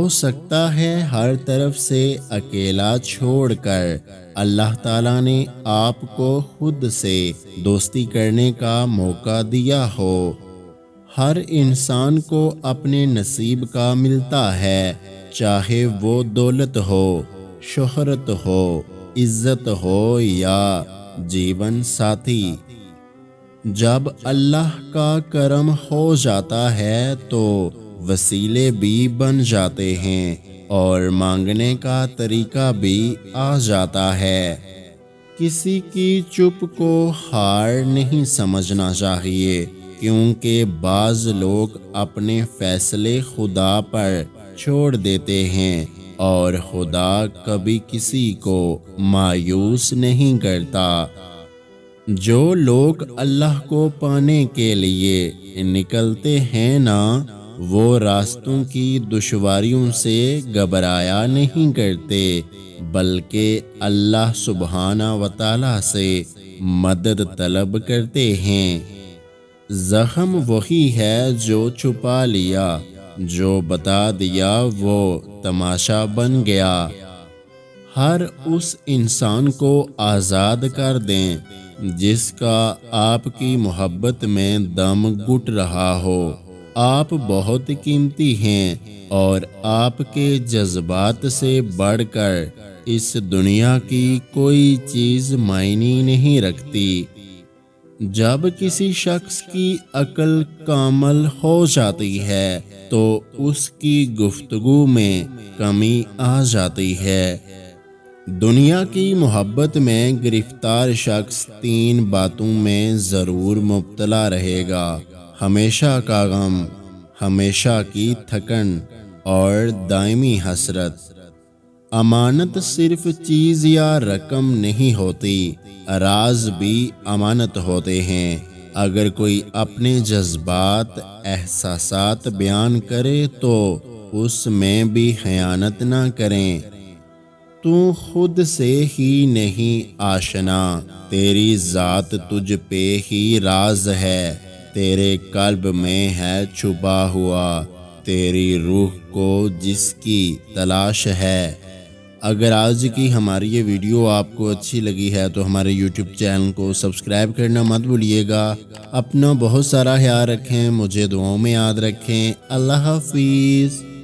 ہو سکتا ہے ہر طرف سے اکیلا چھوڑ کر اللہ تعالیٰ نے آپ کو خود سے دوستی کرنے کا موقع دیا ہو۔ ہر انسان کو اپنے نصیب کا ملتا ہے، چاہے وہ دولت ہو، شہرت ہو، عزت ہو یا جیون ساتھی۔ جب اللہ کا کرم ہو جاتا ہے تو وسیلے بھی بن جاتے ہیں اور مانگنے کا طریقہ بھی آ جاتا ہے۔ کسی کی چپ کو ہار نہیں سمجھنا چاہیے، کیونکہ بعض لوگ اپنے فیصلے خدا پر چھوڑ دیتے ہیں اور خدا کبھی کسی کو مایوس نہیں کرتا۔ جو لوگ اللہ کو پانے کے لیے نکلتے ہیں نا، وہ راستوں کی دشواریوں سے گھبرایا نہیں کرتے، بلکہ اللہ سبحانہ و تعالیٰ سے مدد طلب کرتے ہیں۔ زخم وہی ہے جو چھپا لیا، جو بتا دیا وہ تماشا بن گیا۔ ہر اس انسان کو آزاد کر دیں جس کا آپ کی محبت میں دم گھٹ رہا ہو۔ آپ بہت قیمتی ہیں اور آپ کے جذبات سے بڑھ کر اس دنیا کی کوئی چیز معنی نہیں رکھتی۔ جب کسی شخص کی عقل کامل ہو جاتی ہے تو اس کی گفتگو میں کمی آ جاتی ہے۔ دنیا کی محبت میں گرفتار شخص تین باتوں میں ضرور مبتلا رہے گا: ہمیشہ کا غم، ہمیشہ کی تھکن اور دائمی حسرت۔ امانت صرف چیز یا رقم نہیں ہوتی، راز بھی امانت ہوتے ہیں۔ اگر کوئی اپنے جذبات، احساسات بیان کرے تو اس میں بھی خیانت نہ کریں۔ تو خود سے ہی نہیں آشنا، تیری ذات تجھ پہ ہی راز ہے، تیرے قلب میں ہے چھپا ہوا، تیری روح کو جس کی تلاش ہے۔ اگر آج کی ہماری یہ ویڈیو آپ کو اچھی لگی ہے تو ہمارے یوٹیوب چینل کو سبسکرائب کرنا مت بھولیے گا۔ اپنا بہت سارا خیال رکھیں، مجھے دعاؤں میں یاد رکھیں۔ اللہ حافظ۔